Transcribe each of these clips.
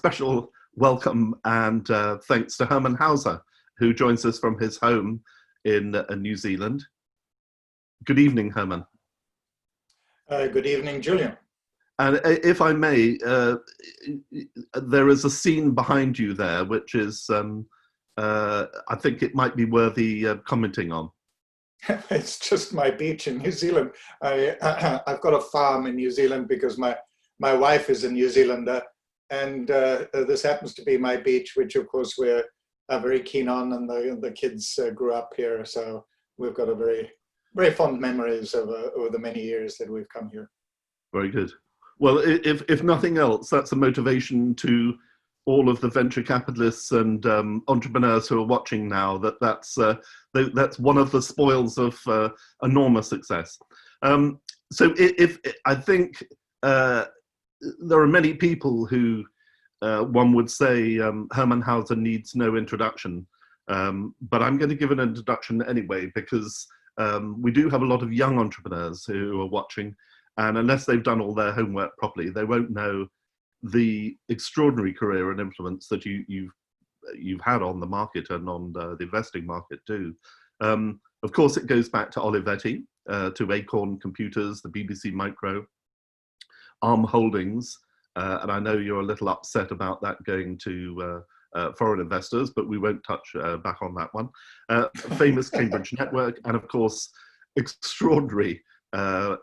special welcome and thanks to Hermann Hauser, who joins us from his home in New Zealand. Good evening, Hermann. Good evening, Julian. And if I may, there is a scene behind you there, which is, I think it might be worthy commenting on. It's just my beach in New Zealand. I've got a farm in New Zealand because my wife is a New Zealander, and this happens to be my beach, which of course we're very keen on, and the kids grew up here, so we've got a very fond memories over the many years that we've come here. Very good. Well, if nothing else, that's a motivation to all of the venture capitalists and entrepreneurs who are watching now, that's one of the spoils of enormous success. So I think there are many people who one would say Hermann Hauser needs no introduction, but I'm going to give an introduction anyway, because we do have a lot of young entrepreneurs who are watching, and unless they've done all their homework properly, they won't know the extraordinary career and influence that you've had on the market and on the investing market too. Of course, it goes back to Olivetti, to Acorn Computers, the BBC Micro, Arm Holdings, and I know you're a little upset about that going to foreign investors, but we won't touch back on that one. Famous Cambridge Network, and of course, extraordinary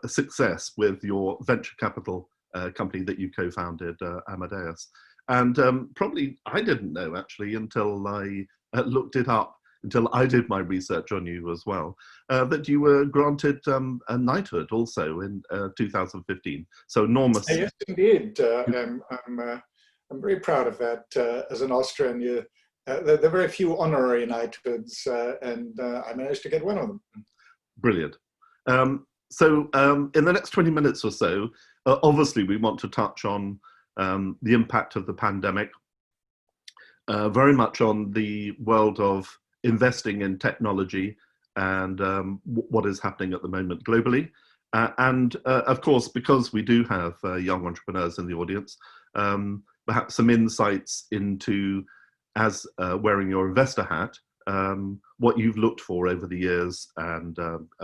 success with your venture capital company that you co-founded, Amadeus. And probably I didn't know actually until I looked it up, until I did my research on you as well, that you were granted a knighthood also in 2015. So enormous. Yes, indeed. I'm very proud of that. As an Austrian, there are very few honorary knighthoods, and I managed to get one of them. Brilliant. So in the next 20 minutes or so, obviously we want to touch on the impact of the pandemic, very much on the world of investing in technology and what is happening at the moment globally. And of course, because we do have young entrepreneurs in the audience, perhaps some insights into, as wearing your investor hat, what you've looked for over the years, and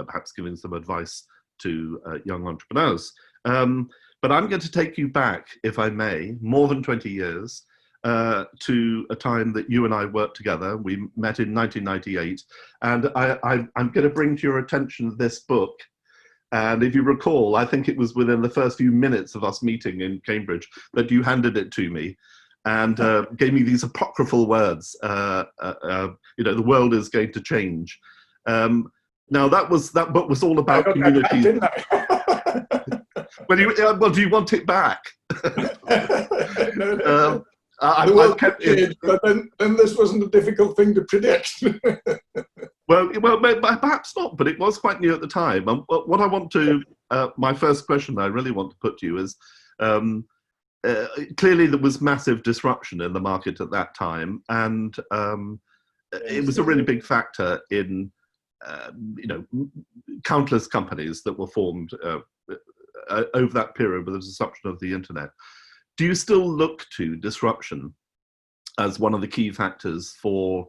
perhaps giving some advice to young entrepreneurs. But I'm going to take you back, if I may, more than 20 years, to a time that you and I worked together. We met in 1998, and I'm going to bring to your attention this book. And if you recall, I think it was within the first few minutes of us meeting in Cambridge that you handed it to me and gave me these apocryphal words, the world is going to change. Now that book was all about community. Didn't I? Well, do you want it back? No. The world changed, but then this wasn't a difficult thing to predict. Well, perhaps not, but it was quite new at the time. What I want to, my first question I really want to put to you is, clearly there was massive disruption in the market at that time, and it was a really big factor in, countless companies that were formed over that period with the disruption of the internet. Do you still look to disruption as one of the key factors for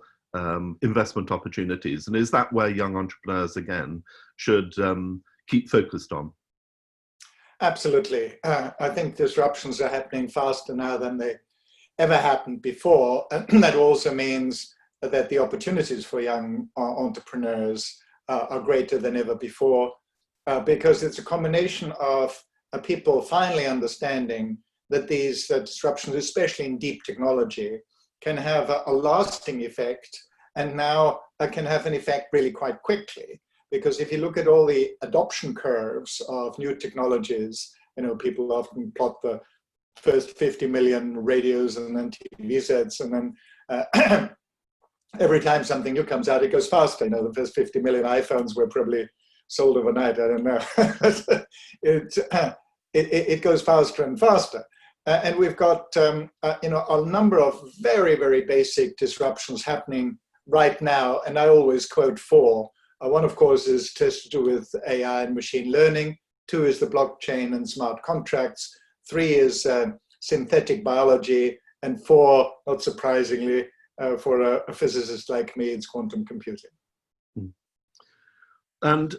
investment opportunities? And is that where young entrepreneurs, again, should keep focused on? Absolutely. I think disruptions are happening faster now than they ever happened before. And that also means that the opportunities for young entrepreneurs are greater than ever before, because it's a combination of people finally understanding that these disruptions, especially in deep technology, can have a lasting effect, and now can have an effect really quite quickly. Because if you look at all the adoption curves of new technologies, people often plot the first 50 million radios and then TV sets, and then every time something new comes out, it goes faster. The first 50 million iPhones were probably sold overnight. I don't know. It goes faster and faster. And we've got a number of very, very basic disruptions happening right now. And I always quote four. One, of course, is to do with AI and machine learning. Two is the blockchain and smart contracts. Three is synthetic biology. and 4, not surprisingly, for a physicist like me, it's quantum computing. And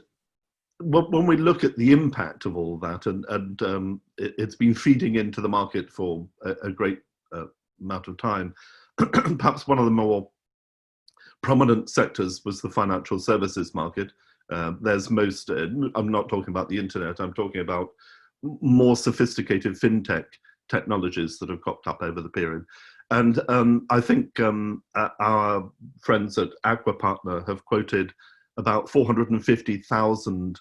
when we look at the impact of all that, and it's been feeding into the market for a great amount of time, perhaps one of the more prominent sectors was the financial services market. There's most, I'm not talking about the internet, I'm talking about more sophisticated fintech technologies that have cropped up over the period. And I think our friends at Aqua Partner have quoted about 450,000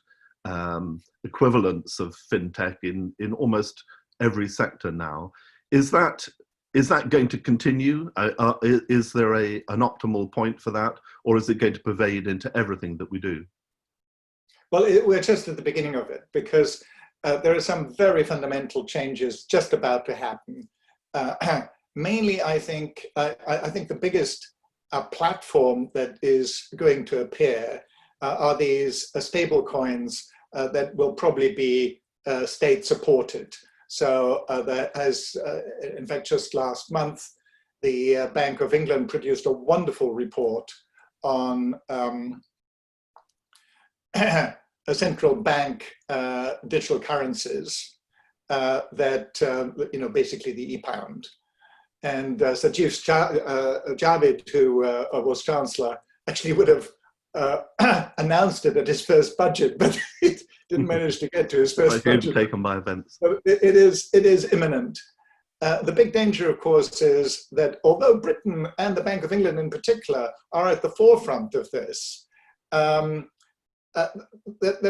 equivalents of fintech in almost every sector now. Is that going to continue? Is there an optimal point for that, or is it going to pervade into everything that we do? Well, we're just at the beginning of it, because there are some very fundamental changes just about to happen. Mainly, I think the biggest platform that is going to appear are these stable coins that will probably be state supported. So that has, in fact, just last month, the Bank of England produced a wonderful report on central bank digital currencies that, basically the e-pound. And Sajid Javid, who was Chancellor, actually would have announced it at his first budget, but it didn't manage to get to his first budget. Taken by events. So it is imminent. The big danger, of course, is that although Britain and the Bank of England in particular are at the forefront of this, they're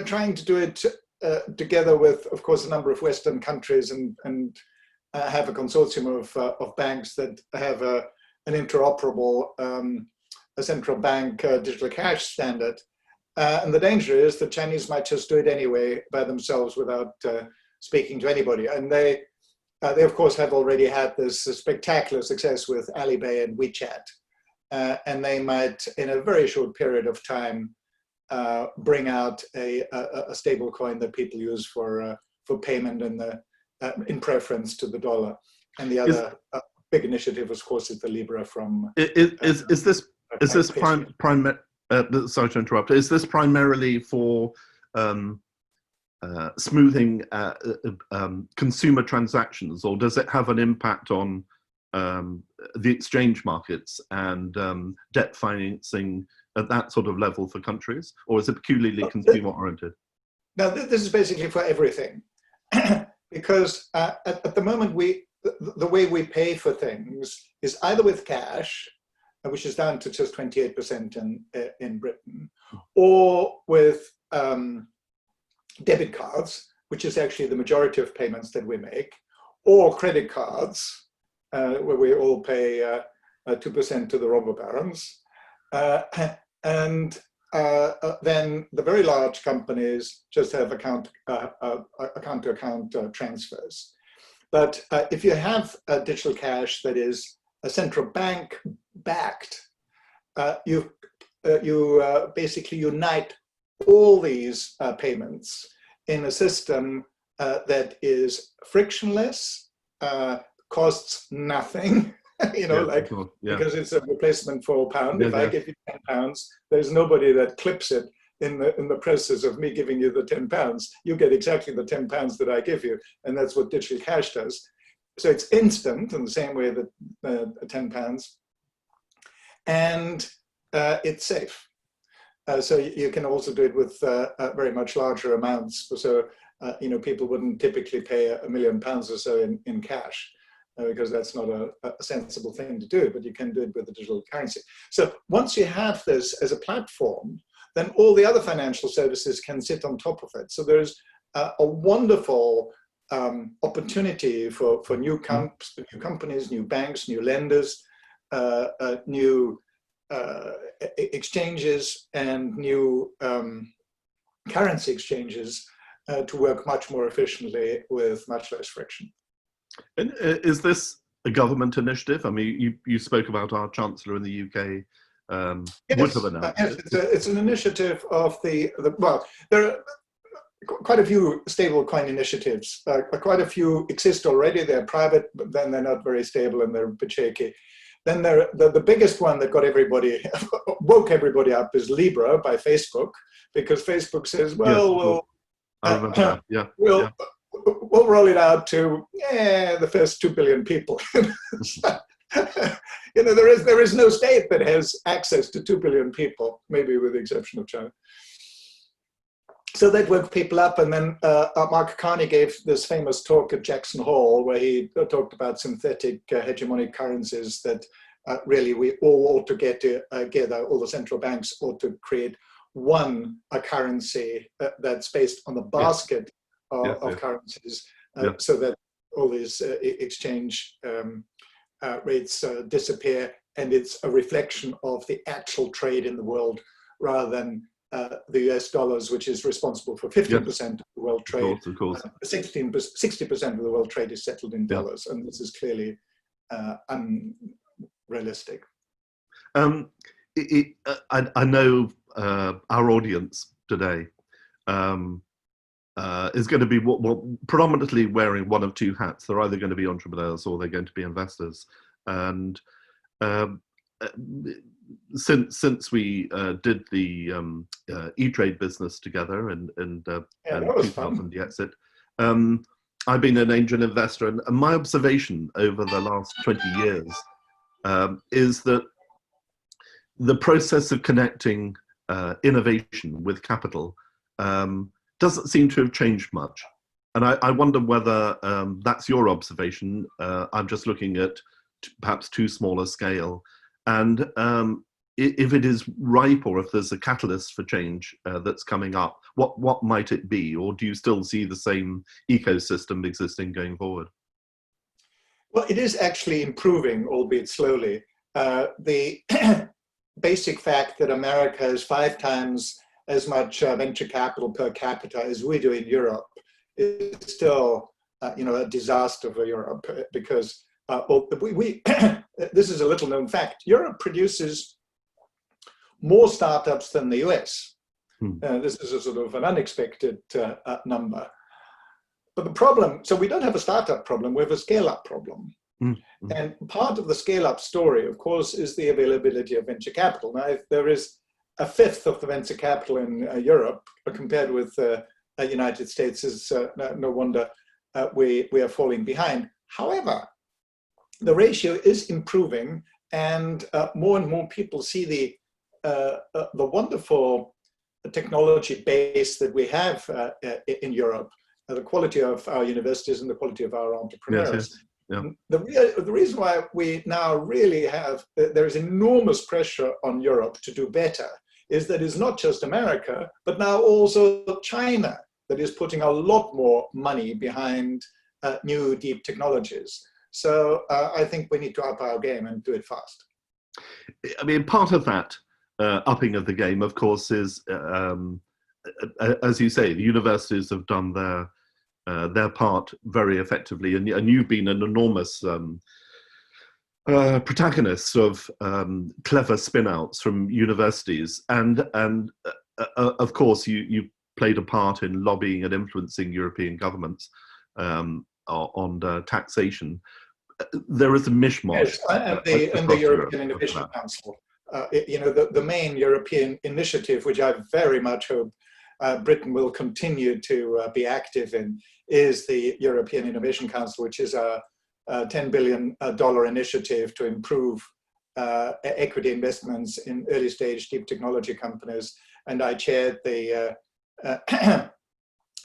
trying to do it together with, of course, a number of Western countries and have a consortium of banks that have an interoperable a central bank digital cash standard. And the danger is the Chinese might just do it anyway by themselves without speaking to anybody. And they of course have already had this spectacular success with Alipay and WeChat. And they might, in a very short period of time, bring out a stable coin that people use for payment and in preference to the dollar. And the other big initiative, of course, is the Libra from. Is this sorry to interrupt. Is this primarily for smoothing consumer transactions, or does it have an impact on the exchange markets and debt financing at that sort of level for countries, or is it peculiarly consumer oriented? Now, this is basically for everything, because at the moment the way we pay for things is either with cash, which is down to just 28% in Britain, or with debit cards, which is actually the majority of payments that we make, or credit cards, where we all pay 2% to the robber barons. And then the very large companies just have account-to-account transfers. But if you have a digital cash that is a central bank backed, you basically unite all these payments in a system that is frictionless, costs nothing, because it's a replacement for a pound. If I give you £10, there's nobody that clips it in the process of me giving you the £10. You get exactly the £10 that I give you, and that's what digital cash does. So it's instant in the same way that £10, and it's safe. So you can also do it with very much larger amounts. So people wouldn't typically pay £1 million or so in cash, because that's not a sensible thing to do, but you can do it with a digital currency. So once you have this as a platform, then all the other financial services can sit on top of it. So there's a wonderful opportunity for new companies, new banks, new lenders, new exchanges, and new currency exchanges to work much more efficiently with much less friction. And is this a government initiative? I mean, you spoke about our Chancellor in the UK. Yes, it's an initiative of well, quite a few stablecoin initiatives. Quite a few exist already. They're private, but then they're not very stable and they're a bit shaky. Then the biggest one that got everybody, woke everybody up is Libra by Facebook, because Facebook says, well, I remember that. Yeah. We'll roll it out to the first 2 billion people. There is no state that has access to 2 billion people, maybe with the exception of China. So that woke people up, and then Mark Carney gave this famous talk at Jackson Hole where he talked about synthetic hegemonic currencies that really we all ought to get together, all the central banks ought to create one currency that's based on the basket of currencies, so that all these exchange rates disappear, and it's a reflection of the actual trade in the world rather than the US dollars, which is responsible for 15% of the world trade. Of course. 60% of the world trade is settled in dollars, and this is clearly unrealistic. I know our audience today is going to be predominantly wearing one of two hats. They're either going to be entrepreneurs or they're going to be investors. And since we did the E-Trade business together and 2000, the exit, I've been an angel investor, and my observation over the last 20 years is that the process of connecting innovation with capital doesn't seem to have changed much. And I wonder whether that's your observation. I'm just looking at perhaps too small a scale. And if it is ripe, or if there's a catalyst for change that's coming up, what might it be? Or do you still see the same ecosystem existing going forward? Well, it is actually improving, albeit slowly. The basic fact that America has 5 times as much venture capital per capita as we do in Europe is still, a disaster for Europe, because this is a little known fact. Europe produces more startups than the US. This is a sort of an unexpected number. But the problem, so we don't have a startup problem, we have a scale-up problem. And part of the scale-up story, of course, is the availability of venture capital. Now, if there is a fifth of the venture capital in Europe compared with the United States, is no wonder we are falling behind. However, the ratio is improving, and more people see the wonderful technology base that we have in Europe, the quality of our universities and the quality of our entrepreneurs. Yeah. The reason why we now really have, there is enormous pressure on Europe to do better, is that it's not just America, but now also China that is putting a lot more money behind new deep technologies. So I think we need to up our game and do it fast. I mean, part of that upping of the game, of course, is, as you say, the universities have done their part very effectively, and you've been an enormous protagonist of clever spin-outs from universities, and of course you played a part in lobbying and influencing European governments on taxation. There is a mishmash. Yes, and the European Innovation Council. The main European initiative, which I very much hope Britain will continue to be active in, is the European Innovation Council, which is a $10 billion initiative to improve equity investments in early stage deep technology companies. And I chaired the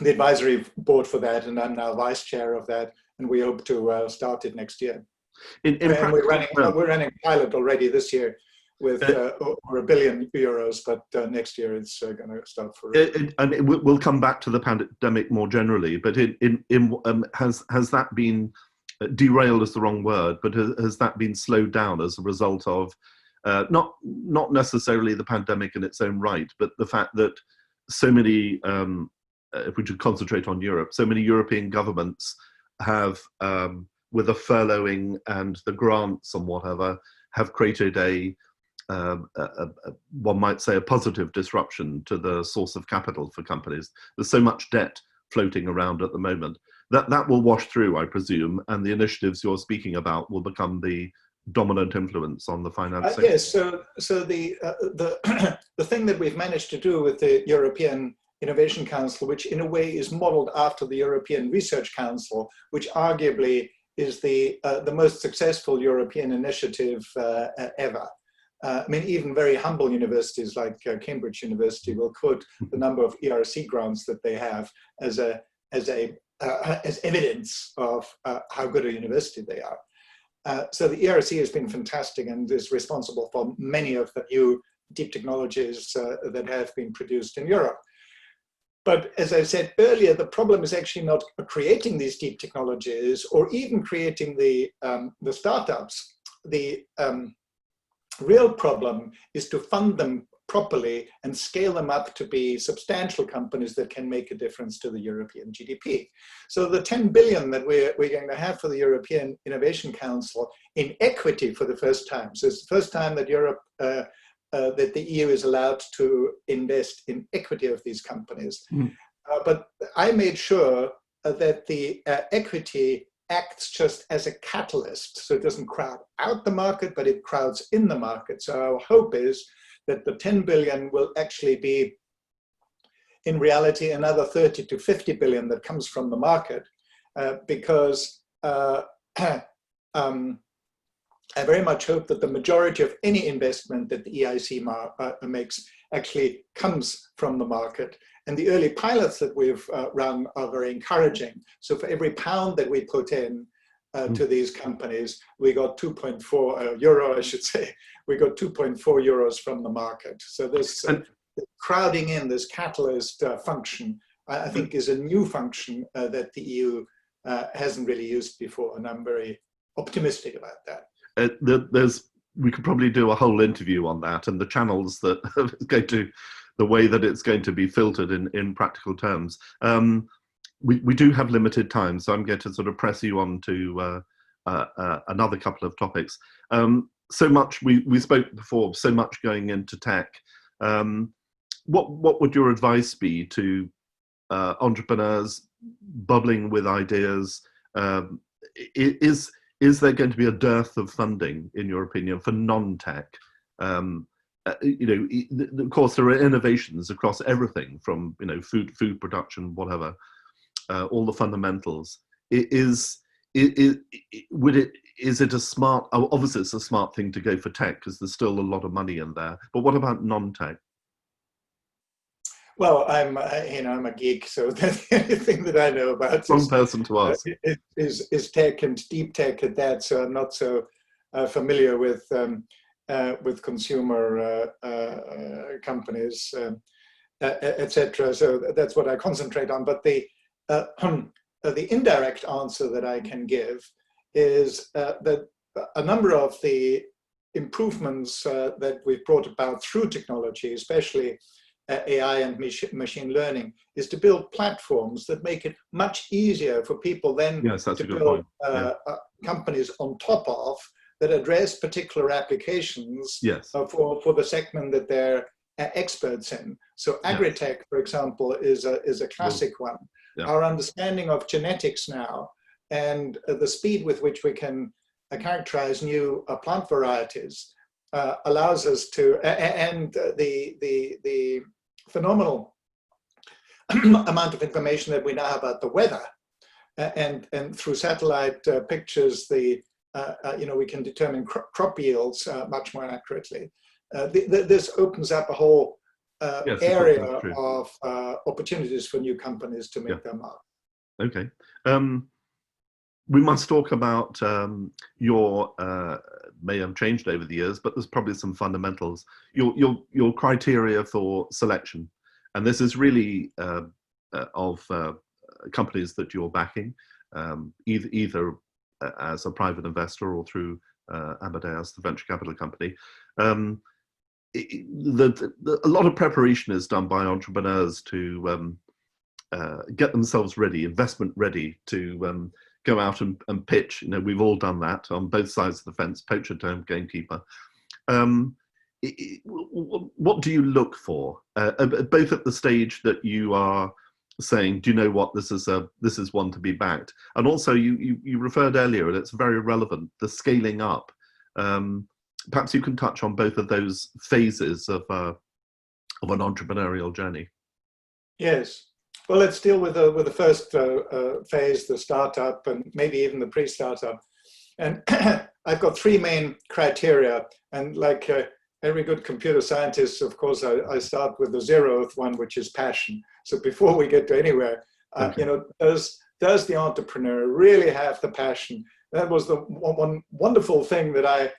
advisory board for that, and I'm now vice chair of that. And we hope to start it next year. And we're running a pilot already this year with over €1 billion, but next year it's going to start for real. And we'll come back to the pandemic more generally, but has that been derailed is the wrong word, but has that been slowed down as a result of not necessarily the pandemic in its own right, but the fact that so many, if we should concentrate on Europe, so many European governments have, with the furloughing and the grants and whatever, have created a one might say, a positive disruption to the source of capital for companies. There's so much debt floating around at the moment. That will wash through, I presume, and the initiatives you're speaking about will become the dominant influence on the finance sector. Yes, so the the thing that we've managed to do with the European Innovation Council, which in a way is modeled after the European Research Council, which arguably is the most successful European initiative ever. I mean, even very humble universities like Cambridge University will quote the number of ERC grants that they have as evidence of how good a university they are. So the ERC has been fantastic and is responsible for many of the new deep technologies that have been produced in Europe. But as I said earlier, the problem is actually not creating these deep technologies or even creating the startups. The real problem is to fund them properly and scale them up to be substantial companies that can make a difference to the European GDP. So the 10 billion that we're going to have for the European Innovation Council in equity for the first time. So it's the first time that Europe, that the EU is allowed to invest in equity of these companies. But I made sure that the equity acts just as a catalyst. So it doesn't crowd out the market, but it crowds in the market. So our hope is that the 10 billion will actually be, in reality, another 30 to 50 billion that comes from the market, because I very much hope that the majority of any investment that the EIC makes actually comes from the market. And the early pilots that we've run are very encouraging. So for every pound that we put in to these companies, we got 2.4 euro, I should say. We got 2.4 euros from the market. So this crowding in, this catalyst function, I think is a new function that the EU hasn't really used before. And I'm very optimistic about that. We could probably do a whole interview on that and the channels that the way that it's going to be filtered in practical terms. We do have limited time, so I'm going to sort of press you on to another couple of topics. So much, we spoke before, so much going into tech. What would your advice be to entrepreneurs bubbling with ideas? Is there going to be a dearth of funding, in your opinion, for non-tech? Of course, there are innovations across everything from food production, whatever, all the fundamentals. Is it a smart? Obviously, it's a smart thing to go for tech because there's still a lot of money in there. But what about non-tech? Well, I'm a geek, so the only thing that I know about wrong person to ask is tech and deep tech at that. So I'm not so familiar with consumer companies, etc. So that's what I concentrate on. But the indirect answer that I can give is that a number of the improvements that we've brought about through technology, especially AI and machine learning, is to build platforms that make it much easier for people then to build companies on top of that address particular applications for the segment that they're experts in. So agri-tech, for example, is a classic one. Our understanding of genetics now and the speed with which we can characterize new plant varieties allows us to, and the phenomenal amount of information that we now have about the weather, and through satellite pictures, we can determine crop yields much more accurately. This opens up a whole area of opportunities for new companies to make their mark. Okay. We must talk about your may have changed over the years, but there's probably some fundamentals. Your criteria for selection, and this is really of companies that you're backing, either as a private investor or through Amadeus, the venture capital company. A lot of preparation is done by entrepreneurs to get themselves ready, investment ready, to go out and pitch. We've all done that on both sides of the fence, poacher term gamekeeper. what do you look for, both at the stage that you are saying, do you know what, this is one to be backed, and also you referred earlier, and it's very relevant, the scaling up. Perhaps you can touch on both of those phases of an entrepreneurial journey. Yes. Well, let's deal with the first phase, the startup, and maybe even the pre-startup. And I've got three main criteria. And like every good computer scientist, of course, I start with the 0th one, which is passion. So before we get to anywhere, Okay. you know, does the entrepreneur really have the passion? That was the one wonderful thing that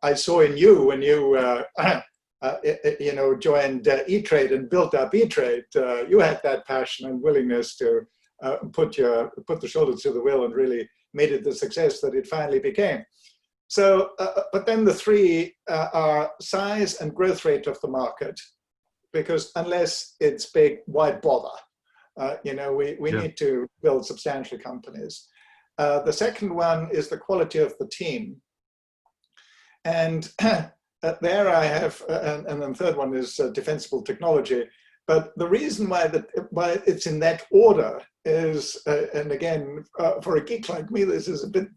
I saw in you when you you know, joined E-Trade and built up E-Trade. You had that passion and willingness to put the shoulder to the wheel and really made it the success that it finally became. So, but then the three are size and growth rate of the market, because unless it's big, why bother? You know, we need to build substantial companies. The second one is the quality of the team. And there I have, and then the third one is defensible technology. But the reason why it's in that order is, and again, for a geek like me, this is a bit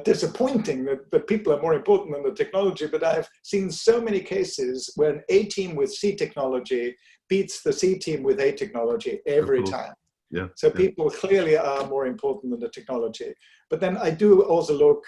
disappointing that people are more important than the technology, but I've seen so many cases when A team with C technology beats the C team with A technology every time. Yeah. So people clearly are more important than the technology. But then I do also look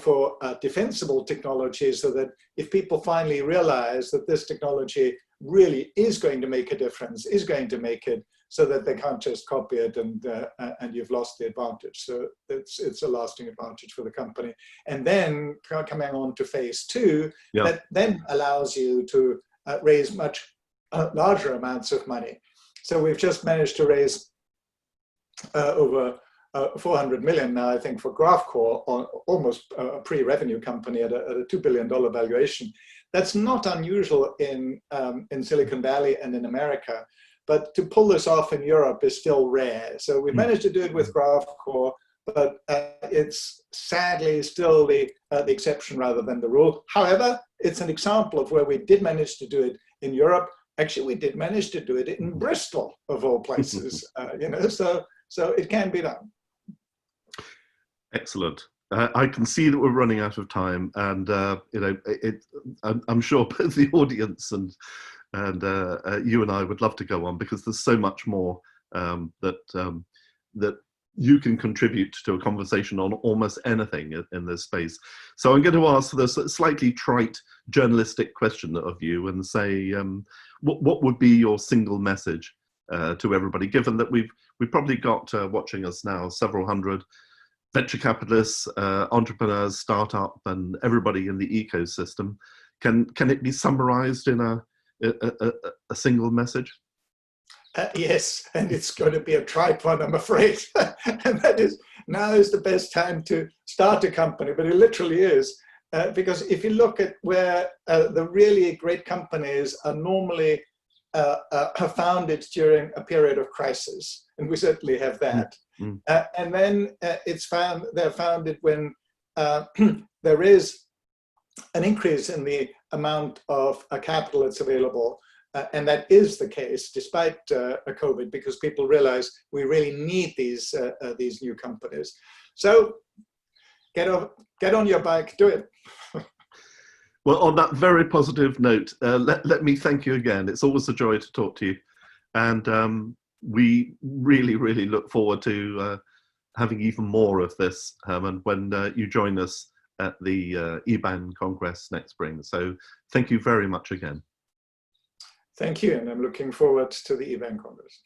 for defensible technology, so that if people finally realize that this technology really is going to make a difference, is going to make it, so that they can't just copy it and you've lost the advantage. So it's a lasting advantage for the company. And then coming on to phase two, that then allows you to raise much larger amounts of money. So we've just managed to raise over 400 million now, I think, for GraphCore, on almost a pre-revenue company at a $2 billion valuation. That's not unusual in Silicon Valley and in America, but to pull this off in Europe is still rare. So we managed to do it with GraphCore, but it's sadly still the exception rather than the rule. However, it's an example of where we did manage to do it in Europe. Actually, we did manage to do it in Bristol, of all places. You know, so it can be done. Excellent. I can see that we're running out of time, and you know, I'm sure both the audience and you and I would love to go on, because there's so much more that you can contribute to a conversation on almost anything in this space. So I'm going to ask this slightly trite journalistic question of you, and say, what would be your single message to everybody, given that we've probably got watching us now several hundred venture capitalists, entrepreneurs, startup, and everybody in the ecosystem. Can it be summarized in a single message? Yes, and it's going to be a trite one, I'm afraid. And that is, now is the best time to start a company, but it literally is. Because if you look at where the really great companies are normally founded during a period of crisis, and we certainly have that. And then they're founded when there is an increase in the amount of capital that's available. And that is the case despite COVID, because people realize we really need these new companies. So get on your bike, do it. Well, on that very positive note, let me thank you again. It's always a joy to talk to you. And we really, really look forward to having even more of this, Hermann, when you join us at the EBAN Congress next spring. So thank you very much again. Thank you, and I'm looking forward to the EBAN Congress.